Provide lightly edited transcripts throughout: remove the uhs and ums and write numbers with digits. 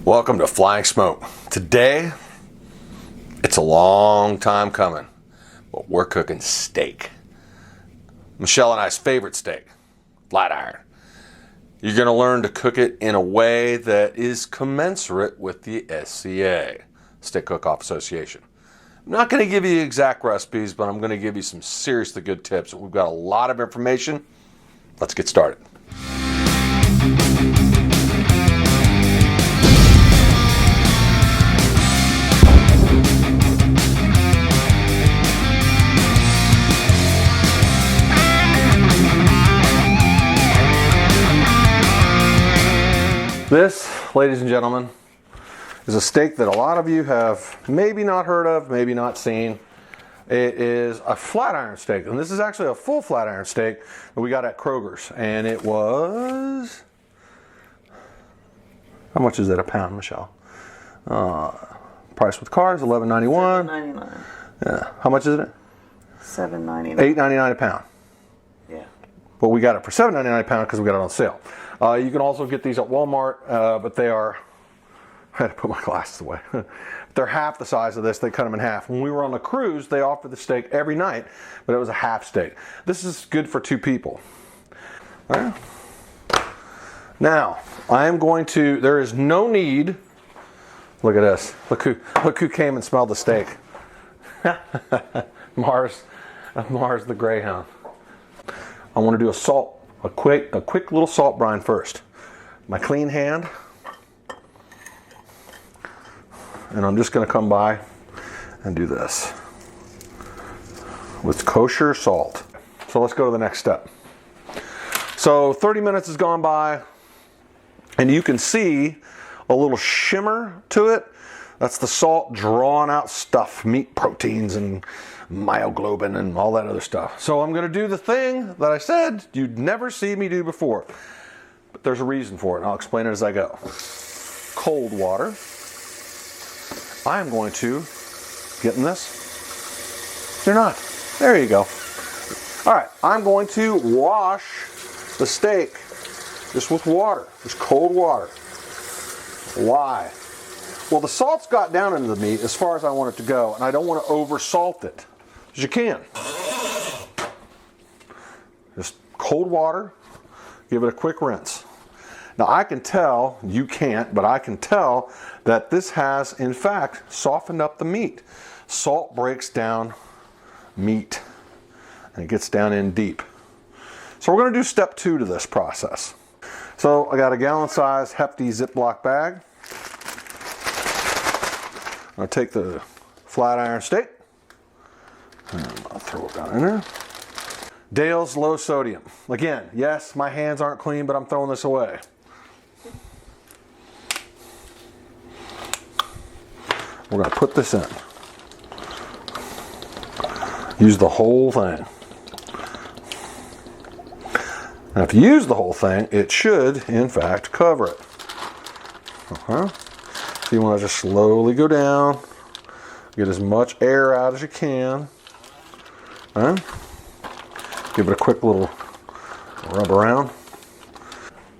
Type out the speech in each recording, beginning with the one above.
Welcome to Flying Smoke. Today, it's a long time coming, but we're cooking steak. Michelle and I's favorite steak, flat iron. You're going to learn to cook it in a way that is commensurate with the SCA, Steak Cook-Off Association. I'm not going to give you exact recipes, but I'm going to give you some seriously good tips. We've got a lot of information. Let's get started. This, ladies and gentlemen, is a steak that a lot of you have maybe not heard of, maybe not seen. It is a flat iron steak, and this is actually a full flat iron steak that we got at Kroger's, and it was, how much is it a pound, Michelle? Price with cars, $11.91. $7.99. Yeah. How much is it? $7.99. $8.99 a pound. Yeah. But we got it for $7.99 a pound because we got it on sale. You can also get these at Walmart, but they are, I had to put my glasses away. They're half the size of this. They cut them in half. When we were on the cruise, they offered the steak every night, but it was a half steak. This is good for 2 people. All right. Now, I am going to, there is no need, look at this. Look who came and smelled the steak. Mars the Greyhound. I want to do a quick little salt brine first. My clean hand. And I'm just going to come by and do this with kosher salt. So let's go to the next step. So 30 minutes has gone by, and you can see a little shimmer to it. That's the salt drawing out stuff, meat proteins and myoglobin and all that other stuff. So I'm going to do the thing that I said you'd never see me do before. But there's a reason for it, and I'll explain it as I go. Cold water. I am going to get in this. You're not. There you go. All right, I'm going to wash the steak just with water, just cold water. Why? Well, the salt's got down into the meat as far as I want it to go, and I don't want to over salt it, as you can. Just cold water, give it a quick rinse. Now I can tell, you can't, but I can tell that this has, in fact, softened up the meat. Salt breaks down meat, and it gets down in deep. So we're going to do step 2 to this process. So I got a gallon-size hefty Ziploc bag. I'll take the flat iron steak, and I'll throw it down in there. Dale's low sodium. Again, yes, my hands aren't clean, but I'm throwing this away. We're going to put this in. Use the whole thing. Now, if you use the whole thing, it should, in fact, cover it. So you want to just slowly go down, get as much air out as you can. Give it a quick little rub around.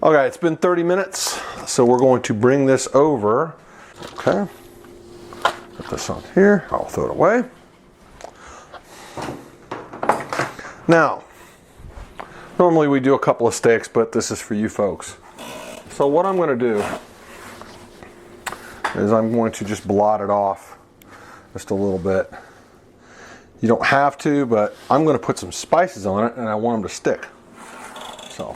Okay, it's been 30 minutes, so we're going to bring this over. Okay. Put this on here. I'll throw it away. Now, normally we do a couple of steaks, but this is for you folks. So what I'm going to do is I'm going to just blot it off just a little bit. You don't have to, but I'm going to put some spices on it, and I want them to stick. So,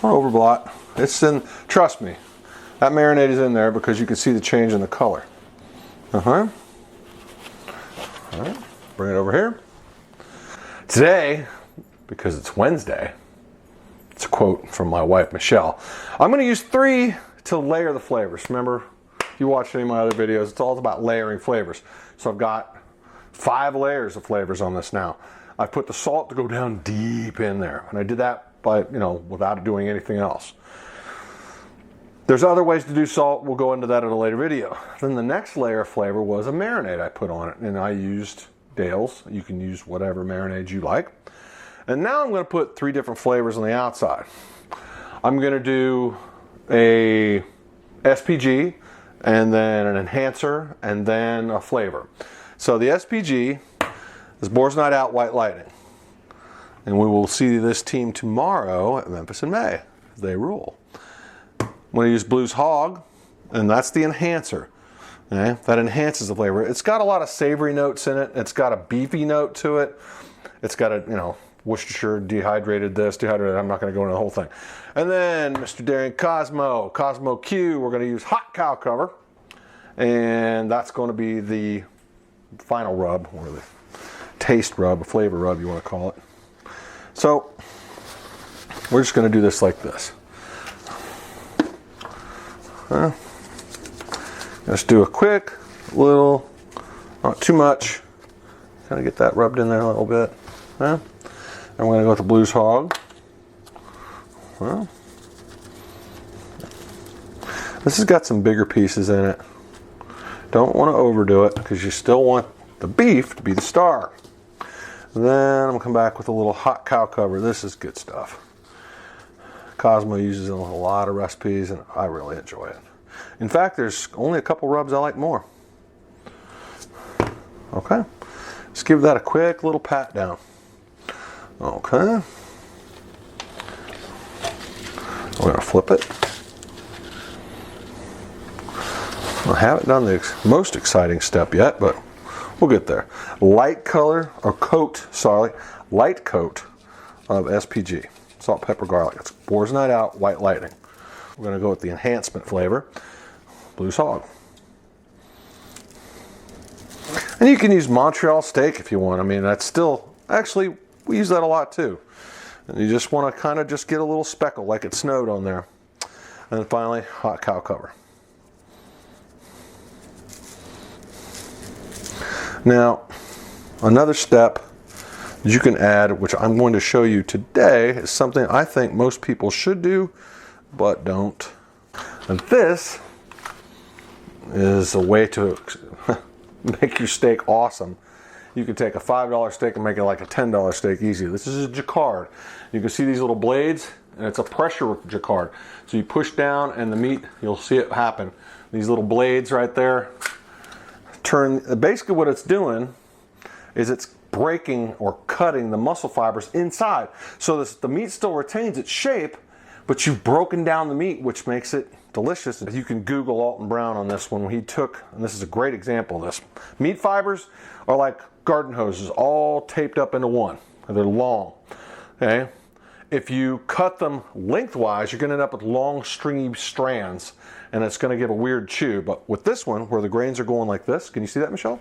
I'll overblot. It's in, trust me, that marinade is in there because you can see the change in the color. All right, bring it over here. Today, because it's Wednesday, it's a quote from my wife, Michelle. I'm going to use 3 to layer the flavors. Remember, if you watch any of my other videos, it's all about layering flavors. So I've got 5 layers of flavors on this now. I put the salt to go down deep in there, and I did that by, without doing anything else. There's other ways to do salt. We'll go into that in a later video. Then the next layer of flavor was a marinade I put on it, and I used Dale's. You can use whatever marinade you like. And now I'm going to put 3 different flavors on the outside. I'm going to do a SPG, and then an enhancer, and then a flavor. So the SPG is Boars Night Out Whitelightning. And we will see this team tomorrow at Memphis in May. They rule. I'm going to use Blues Hog, and that's the enhancer. Okay? That enhances the flavor. It's got a lot of savory notes in it. It's got a beefy note to it. It's got a, you know, Worcestershire, dehydrated this, dehydrated. I'm not going to go into the whole thing. And then Mr. Daring Kosmos Q, we're going to use hot cow cover. And that's going to be the final rub, or the taste rub, flavor rub, you want to call it. So we're just going to do this like this. Just do a quick little, not too much. Kind of get that rubbed in there a little bit. And we're going to go with the Blues Hog. This has got some bigger pieces in it. Don't want to overdo it because you still want the beef to be the star. Then I'm going to come back with a little hot cow cover. This is good stuff. Cosmo uses it in a lot of recipes, and I really enjoy it. In fact, there's only a couple rubs I like more. Okay, just give that a quick little pat down. Okay, we're going to flip it. I haven't done the most exciting step yet, but we'll get there. Light coat of SPG. Salt, pepper, garlic. It's Boars Night Out Whitelightning. We're going to go with the enhancement flavor, Blues Hog. And you can use Montreal steak if you want. I mean, that's still, actually, we use that a lot too. And you just want to kind of just get a little speckle like it snowed on there. And then finally, hot cow cover. Now, another step that you can add, which I'm going to show you today, is something I think most people should do, but don't. And this is a way to make your steak awesome. You can take a $5 steak and make it like a $10 steak easy. This is a jacquard. You can see these little blades, and it's a pressure jacquard. So you push down, and the meat, you'll see it happen. These little blades right there, basically what it's doing is it's breaking or cutting the muscle fibers inside, so the meat still retains its shape, but you've broken down the meat, which makes it delicious. You can Google Alton Brown on this one. He took, and this is a great example of this, meat fibers are like garden hoses, all taped up into one. They're long. Okay, if you cut them lengthwise, you're going to end up with long stringy strands, and it's going to give a weird chew. But with this one, where the grains are going like this, can you see that, Michelle?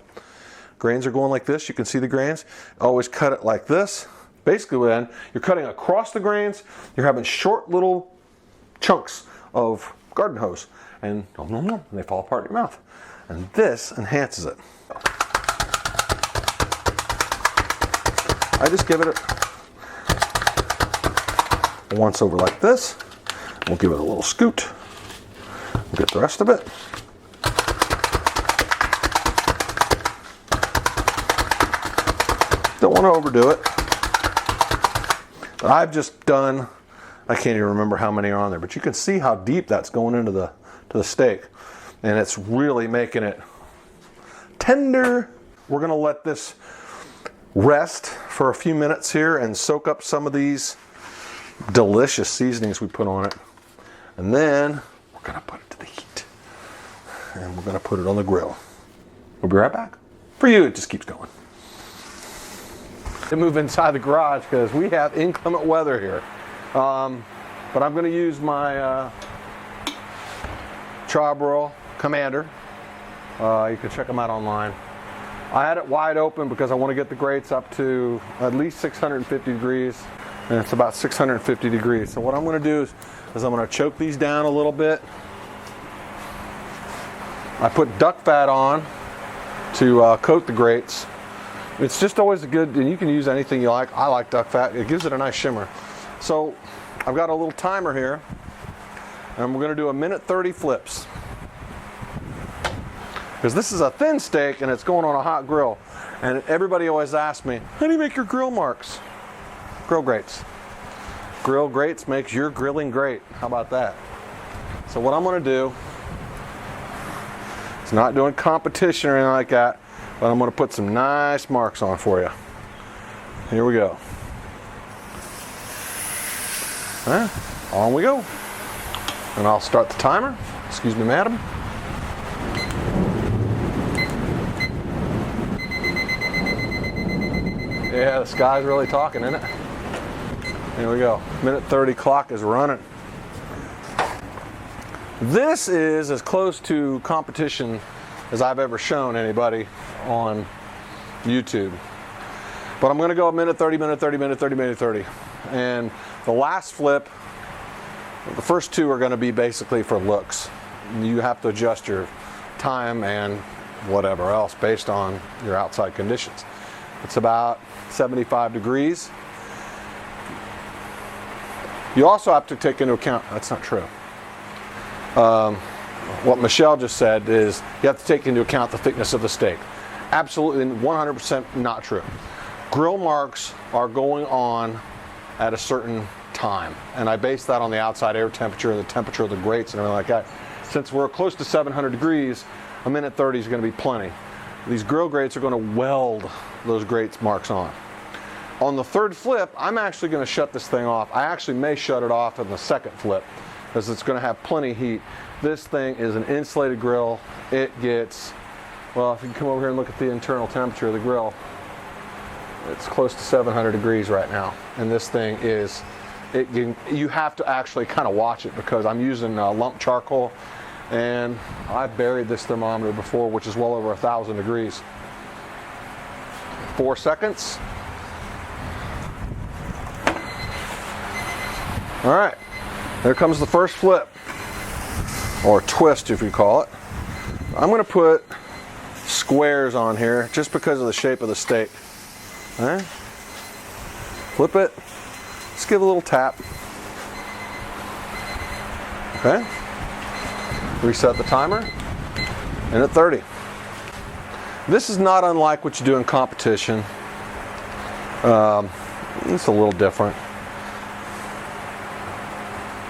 Grains are going like this. You can see the grains. Always cut it like this. Basically, then you're cutting across the grains. You're having short little chunks of garden hose, and they fall apart in your mouth. And this enhances it. I just give it a once over like this. We'll give it a little scoot. We'll get the rest of it. Don't want to overdo it. But I've just done, I can't even remember how many are on there, but you can see how deep that's going into the steak. And it's really making it tender. We're going to let this rest for a few minutes here and soak up some of these delicious seasonings we put on it. And then we're going to put it to the heat. And we're going to put it on the grill. We'll be right back. For you, it just keeps going. To move inside the garage because we have inclement weather here. But I'm going to use my Charbroil Commander. You can check them out online. I had it wide open because I want to get the grates up to at least 650 degrees, and it's about 650 degrees. So what I'm going to do is I'm going to choke these down a little bit. I put duck fat on to coat the grates. It's just always a good, and you can use anything you like. I like duck fat. It gives it a nice shimmer. So I've got a little timer here, and we're going to do 1:30 flips. Because this is a thin steak and it's going on a hot grill. And everybody always asks me, how do you make your grill marks? Grill grates. Grill grates makes your grilling great. How about that? So what I'm going to do, it's not doing competition or anything like that, but I'm going to put some nice marks on for you. Here we go. On we go. And I'll start the timer. Excuse me, madam. Yeah, the sky's really talking, isn't it? Here we go. Minute 30 clock is running. This is as close to competition as I've ever shown anybody on YouTube. But I'm going to go a minute 30, minute 30, minute 30, minute 30. And the last flip, the first two are going to be basically for looks. You have to adjust your time and whatever else based on your outside conditions. It's about 75 degrees. You also have to take into account, that's not true. What Michelle just said is you have to take into account the thickness of the steak. Absolutely 100% not true. Grill marks are going on at a certain time, and I base that on the outside air temperature, the temperature of the grates and everything like that. Since we're close to 700 degrees, a minute 30 is going to be plenty. These grill grates are going to weld those grates marks on. On the third flip, I'm actually going to shut this thing off. I actually may shut it off in the second flip because it's going to have plenty of heat. This thing is an insulated grill. It gets, well, if you come over here and look at the internal temperature of the grill, it's close to 700 degrees right now. And this thing is, you have to actually kind of watch it because I'm using lump charcoal, and I've buried this thermometer before, which is well over 1,000 degrees. 4 seconds. All right, there comes the first flip, or twist if you call it. I'm going to put squares on here just because of the shape of the steak. All right. Flip it. Just give a little tap. Okay. Reset the timer. And at 30. This is not unlike what you do in competition. It's a little different.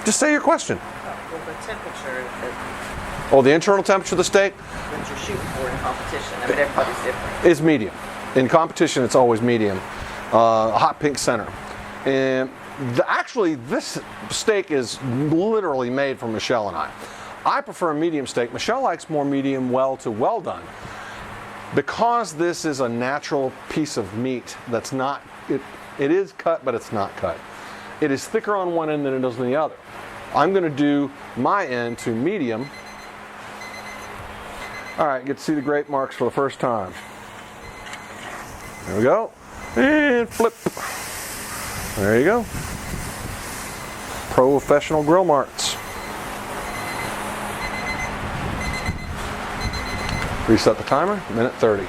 Just say your question. Well, the temperature, Oh, the internal temperature of the steak? that you're shooting for in competition. I mean, everybody's different. Is medium. In competition, it's always medium. A hot pink center. And actually, this steak is literally made for Michelle and I. I prefer a medium steak. Michelle likes more medium well to well done. Because this is a natural piece of meat that's not, it is cut, but it's not cut. It is thicker on one end than it is on the other. I'm going to do my end to medium. All right, get to see the grate marks for the first time. There we go. And flip. There you go. Professional grill marks. Reset the timer, minute 30.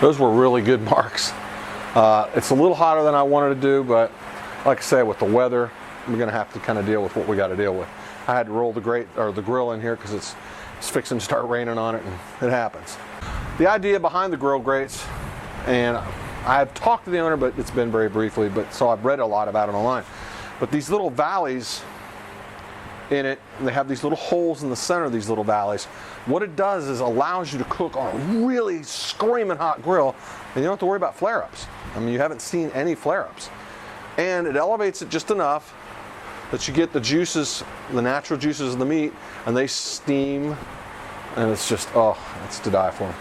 Those were really good marks. It's a little hotter than I wanted to do, but like I say, with the weather, we're going to have to kind of deal with what we got to deal with. I had to roll the grate or the grill in here because it's fixing to start raining on it, and it happens. The idea behind the grill grates, and I've talked to the owner, but it's been very briefly, but so I've read a lot about it online. But these little valleys in it, they have these little holes in the center of these little valleys. What it does is allows you to cook on a really screaming hot grill, and you don't have to worry about flare-ups. I mean, you haven't seen any flare-ups. And it elevates it just enough that you get the juices, the natural juices of the meat, and they steam, and it's just, oh, it's to die for.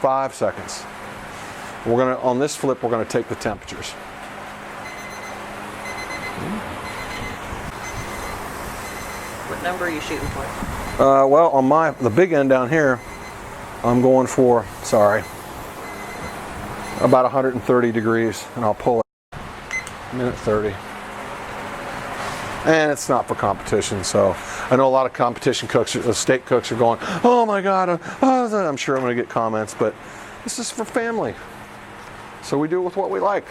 5 seconds. We're gonna, on this flip, we're gonna take the temperatures. What number are you shooting for? Well, on the big end down here, I'm going for, about 130 degrees, and I'll pull it. Minute 30. And it's not for competition, so I know a lot of competition cooks, steak cooks are going, oh my God, I'm sure I'm going to get comments, but this is for family. So we do it with what we like.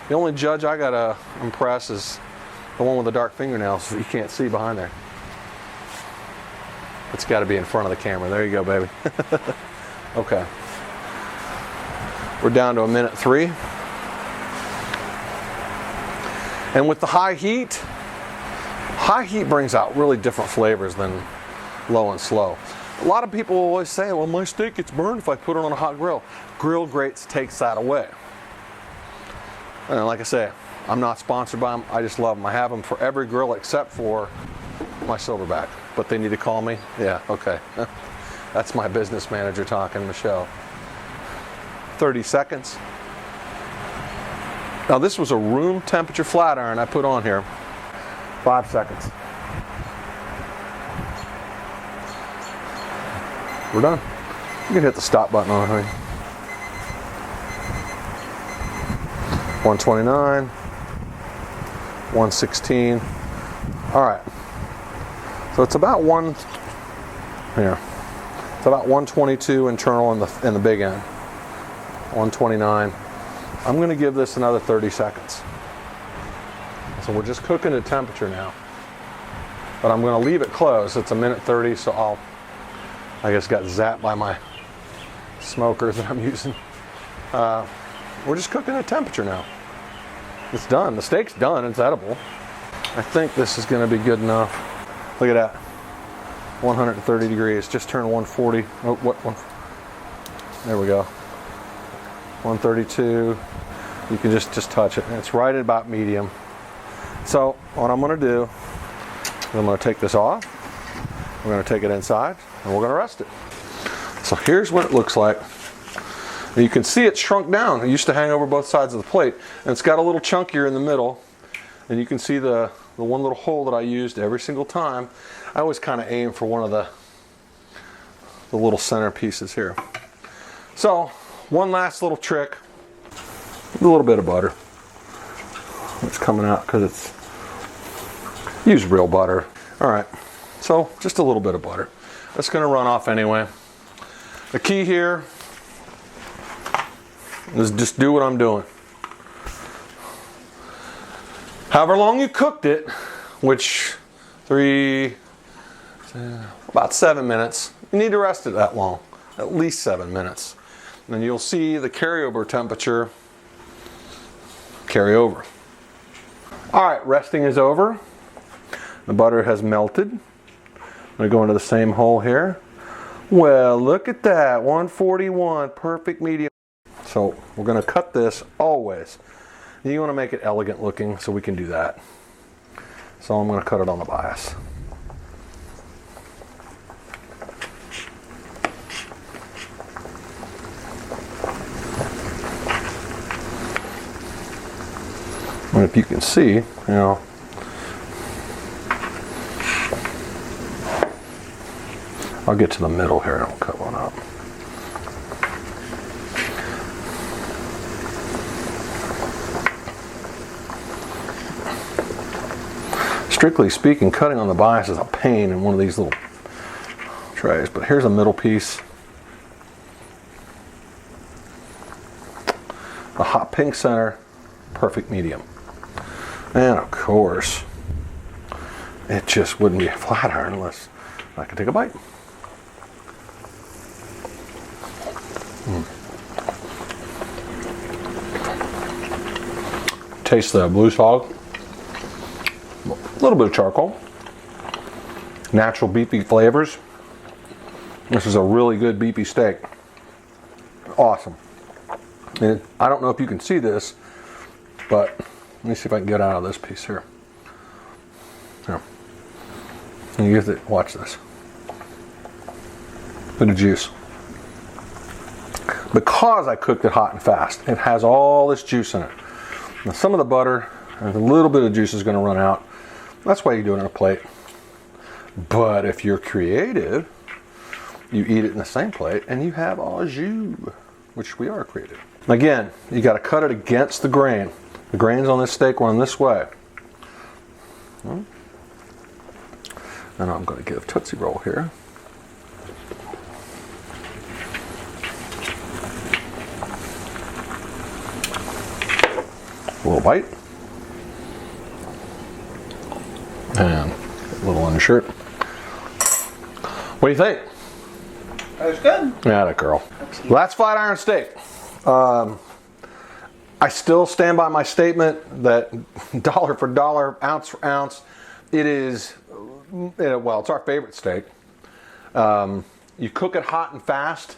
The only judge I got to impress is the one with the dark fingernails that you can't see behind there. It's got to be in front of the camera. There you go, baby. Okay. We're down to a minute 3. And with the high heat, High heat brings out really different flavors than low and slow. A lot of people always say, well, my steak gets burned if I put it on a hot grill. Grill grates takes that away. And like I say, I'm not sponsored by them. I just love them. I have them for every grill except for my Silverback. But they need to call me? Yeah, okay. That's my business manager talking, Michelle. 30 seconds. Now this was a room temperature flat iron I put on here. 5 seconds. We're done. You can hit the stop button on it, honey. 129, 116. All right. So it's about it's about 122 internal in the big end. 129. I'm going to give this another 30 seconds. So we're just cooking at temperature now. But I'm going to leave it closed. It's 1:30, so I guess got zapped by my smokers that I'm using. We're just cooking at temperature now. It's done. The steak's done. It's edible. I think this is going to be good enough. Look at that. 130 degrees. Just turned 140. Oh, what? There we go. 132. You can just touch it. It's right at about medium. So what I'm going to do, I'm going to take this off. We're going to take it inside, and we're going to rest it. So here's what it looks like. And you can see it shrunk down. It used to hang over both sides of the plate, and it's got a little chunkier in the middle. And you can see the one little hole that I used every single time. I always kind of aim for one of the little center pieces here. So one last little trick, a little bit of butter. It's coming out because it's use real butter. All right, so just a little bit of butter. That's going to run off anyway. The key here is just do what I'm doing. However long you cooked it, which about 7 minutes, you need to rest it that long, at least 7 minutes. And then you'll see the carryover temperature carry over. All right, resting is over. The butter has melted. I'm going to go into the same hole here. Well, look at that, 141, perfect medium. So we're going to cut this always. You want to make it elegant looking, so we can do that. So I'm going to cut it on the bias. And if you can see, you know, I'll get to the middle here and I'll cut one up. Strictly speaking, cutting on the bias is a pain in one of these little trays, but here's a middle piece. A hot pink center, perfect medium. And of course, it just wouldn't be a flat iron unless I could take a bite. Taste the blue hog. A little bit of charcoal. Natural beefy flavors. This is a really good beefy steak. Awesome. And I don't know if you can see this, but let me see if I can get out of this piece here. Here. You get it. Watch this. Bit of juice. Because I cooked it hot and fast, it has all this juice in it. Now some of the butter and a little bit of juice is going to run out. That's why you do it on a plate. But if you're creative, you eat it in the same plate and you have au jus, which we are creative. Again, you got to cut it against the grain. The grains on this steak run this way. And I'm going to give Tootsie Roll here. A little bite. And a little undershirt. What do you think? That was good. Yeah, that girl. That's flat iron steak. I still stand by my statement that dollar for dollar, ounce for ounce, It is, well, it's our favorite steak. You cook it hot and fast.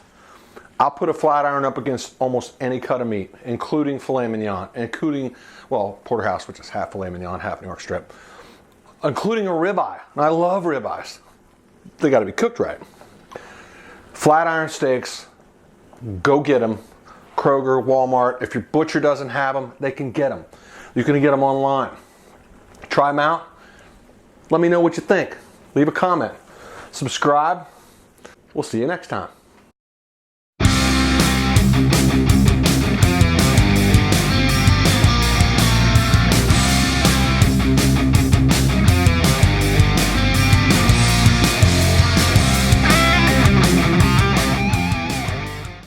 I'll put a flat iron up against almost any cut of meat, including filet mignon, including, well, porterhouse, which is half filet mignon, half New York strip, including a ribeye. And I love ribeyes. They got to be cooked right. Flat iron steaks, go get them. Kroger, Walmart. If your butcher doesn't have them, they can get them. You can get them online. Try them out. Let me know what you think. Leave a comment. Subscribe. We'll see you next time.